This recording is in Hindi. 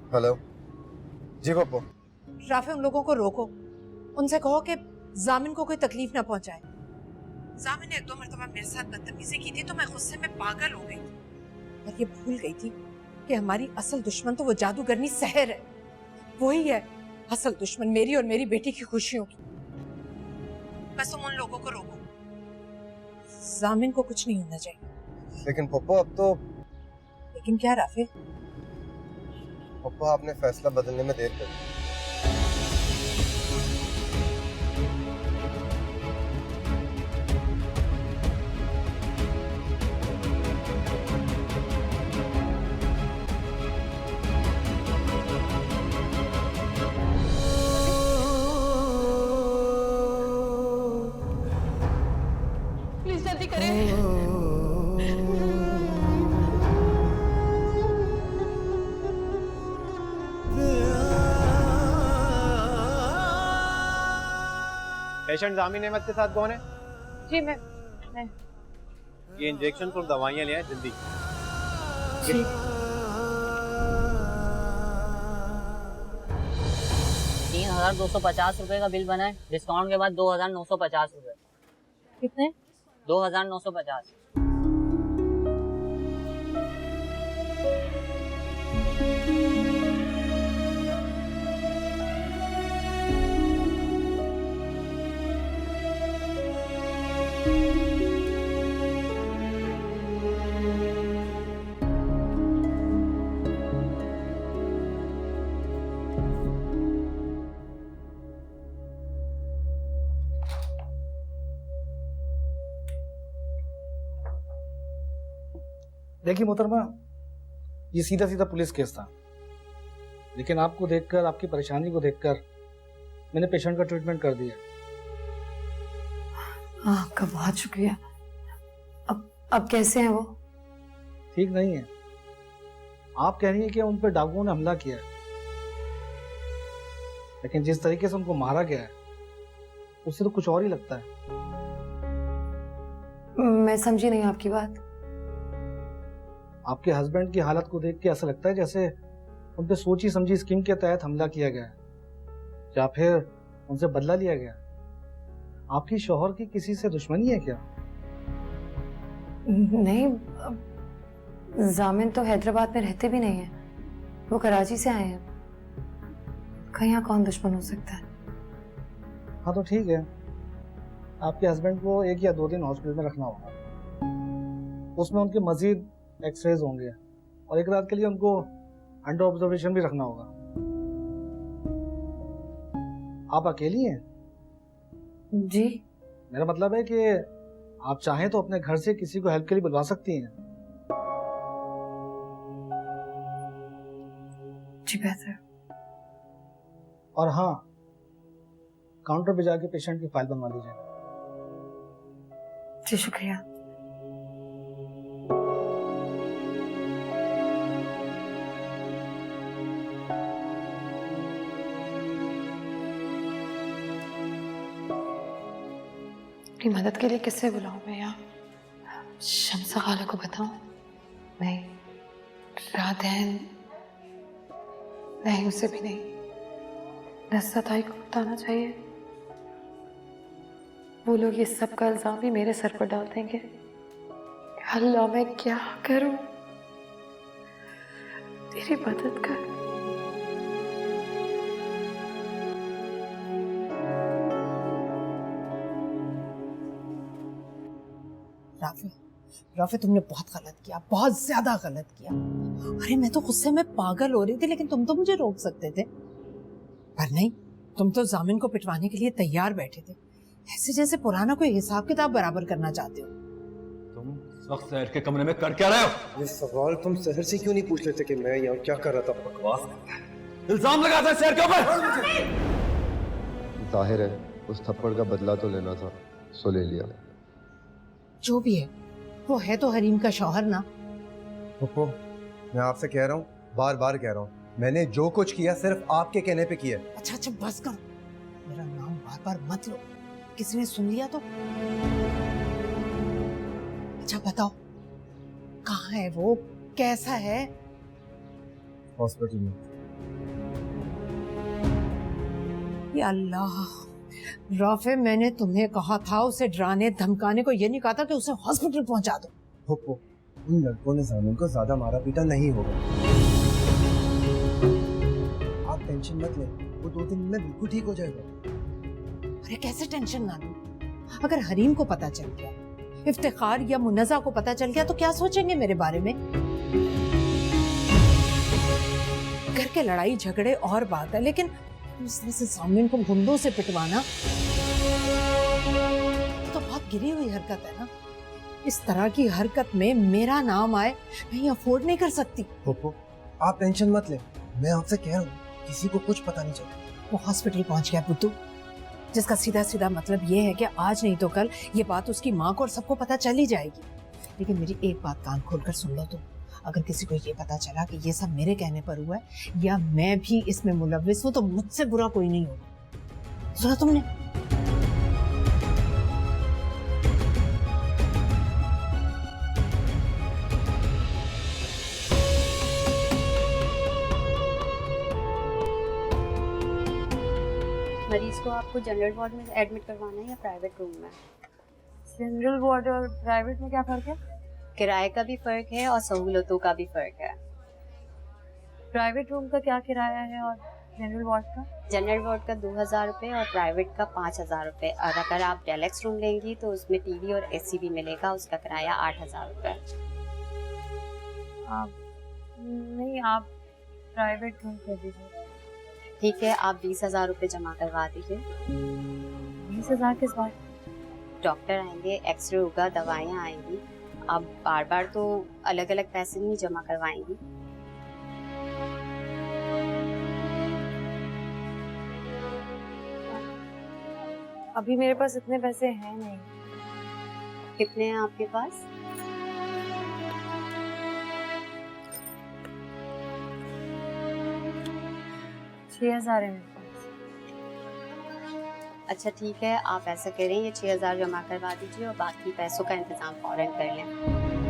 हेलो जी पप्पू। राफे, उन लोगों को रोको, उनसे कहो कि जामिन को कोई तकलीफ ना पहुंचाए। जामिन ने 1-2 मरतबा मेरे साथ बदतमीजी की थी तो मैं गुस्से में पागल हो गई थी और ये भूल गई थी कि हमारी असल दुश्मन तो वो जादूगरनी सहर है। वही है असल दुश्मन मेरी और मेरी बेटी की खुशियों की। बस तुम उन लोगों को रोको, जामिन को कुछ नहीं होना चाहिए। लेकिन पप्पू अब तो। लेकिन क्या राफे? पप्पू आपने फैसला बदलने में देर कर दी। प्लीज जल्दी करें। पेशेंट जामिन अहमद के साथ कौन है? जी मैं ये इंजेक्शन और दवाइयाँ ले आए जल्दी। जी। 3,250 रुपए का बिल बना है, डिस्काउंट के बाद 2,950 रुपए। कितने? 2,950। देखिए मोहतरमा, ये सीधा सीधा पुलिस केस था, लेकिन आपको देखकर, आपकी परेशानी को देखकर मैंने पेशेंट का ट्रीटमेंट कर दिया। आपका बहुत शुक्रिया। अब कैसे हैं वो? ठीक नहीं है। आप कह रही हैं कि उन पर डाकुओं ने हमला किया है, लेकिन जिस तरीके से उनको मारा गया है उससे तो कुछ और ही लगता है। मैं समझी नहीं आपकी बात। आपके हस्बैंड की हालत को देख के ऐसा लगता है जैसे उन पे सोची समझी स्कीम के तहत हमला किया गया है, या फिर उनसे बदला लिया गया। आपकी शौहर की किसी से दुश्मनी है क्या? नहीं, जामिन तो हैदराबाद में रहते भी नहीं है, वो कराची से आए हैं। कहीं यहाँ कौन दुश्मन हो सकता है? हाँ तो ठीक है, आपके हस्बैंड को 1 या 2 दिन हॉस्पिटल में रखना होगा। उसमें उनके मजीद एक्सरेज होंगे और 1 रात के लिए उनको अंडर ऑब्जर्वेशन भी रखना होगा। आप अकेली हैं? जी। मेरा मतलब है कि आप चाहें तो अपने घर से किसी को हेल्प के लिए बुलवा सकती हैं। जी बेहतर। और हाँ, काउंटर पे जाके पेशेंट की फाइल बनवा लीजिए। जी शुक्रिया। अपनी मदद के लिए किससे बुलाऊं मैं यहाँ? शम्सा खाला को बताऊं? नहीं, राधैन, नहीं उसे भी नहीं। नस्सा ताई को बताना चाहिए। वो लोग ये सब का इल्जाम भी मेरे सर पर डाल देंगे। अल्लाह मैं क्या करूं? तेरी मदद कर। राफे, तुमने बहुत गलत किया, बहुत ज्यादा गलत किया। अरे मैं तो गुस्से में पागल हो रही थी, लेकिन तुम तो मुझे रोक सकते थे। पर नहीं, तुम तो जामिन को पिटवाने के लिए तैयार बैठे थे, ऐसे जैसे पुराना कोई हिसाब किताब बराबर करना चाहते हो। तुम इस वक्त सहर के कमरे में कर क्या रहे हो? ये सवाल तुम सहर से क्यों नहीं पूछ लेते कि मैं यहाँ क्या कर रहा था? बकवास करता है, इल्जाम लगाता है सहर के ऊपर। जाहिर है उस थप्पड़ का बदला तो लेना था, सो ले लिया। जो भी है, वो है तो हरीम का शौहर ना। पप्पू, मैं आपसे कह रहा हूँ, बार बार कह रहा हूँ, मैंने जो कुछ किया सिर्फ आपके कहने पे किया। अच्छा बस करो, मेरा नाम बार बार मत लो, किसी ने सुन लिया तो। अच्छा बताओ, कहाँ है वो, कैसा है? हॉस्पिटल में। या अल्लाह, राफे, मैंने तुम्हें कहा था उसे डराने धमकाने को, ये नहीं कहा था कि उसे हॉस्पिटल पहुंचा दो। फुप्पो, उन लड़कों ने जामिन को ज्यादा मारा पीटा नहीं होगा। आप टेंशन मत लें, वो 2 दिन में बिल्कुल ठीक हो जाएगा। अरे कैसे टेंशन ना लूं? अगर हरीम को पता चल गया, इफ्तिखार या मुन्नजा को पता चल गया तो क्या सोचेंगे मेरे बारे में? घर के लड़ाई झगड़े और बात है, लेकिन इस तरह से जामिन को गुंडों से पिटवाना तो बहुत गिरी हुई हरकत है ना। इस तरह की हरकत में मेरा नाम आए, मैं ये अफोर्ड नहीं कर सकती। फुप्पो, आप टेंशन मत लें, मैं आपसे कह रहा हूँ, किसी को कुछ पता नहीं चला। वो हॉस्पिटल पहुंच गया बुद्धू, जिसका सीधा सीधा मतलब ये है कि आज नहीं तो कल ये बात उसकी माँ को और सबको पता चल ही जाएगी। लेकिन मेरी एक बात कान खोलकर सुन लो तुम, अगर किसी को ये पता चला कि ये सब मेरे कहने पर हुआ है या मैं भी इसमें मुलव्विस हूं, तो मुझसे बुरा कोई नहीं होगा। सुना तुमने? मरीज को आपको जनरल वार्ड में एडमिट करवाना है या प्राइवेट रूम में? जनरल वार्ड और प्राइवेट में क्या फर्क है? किराए का भी फर्क है और सहूलतों का भी फर्क है। प्राइवेट रूम का क्या किराया है और जनरल वार्ड का? जनरल वार्ड का 2000 रुपये और प्राइवेट का 5000 रुपये। और अगर आप डेलक्स रूम लेंगी तो उसमें टीवी और एसी भी मिलेगा, उसका किराया 8000 रुपये। नहीं, आप प्राइवेट रूम कर दीजिए। ठीक है, आप 20,000 रुपये जमा करवा दीजिए। 20,000 किस बात? डॉक्टर आएंगे, एक्सरे होगा, दवाइयाँ आएंगी। आप बार बार तो अलग अलग पैसे नहीं जमा करवाएंगी। अभी मेरे पास इतने पैसे हैं नहीं। कितने हैं आपके पास? $6,000 है मेरे पास। अच्छा ठीक है, आप ऐसा करें, ये 6000 जमा करवा दीजिए और बाकी पैसों का इंतजाम फौरन कर लें।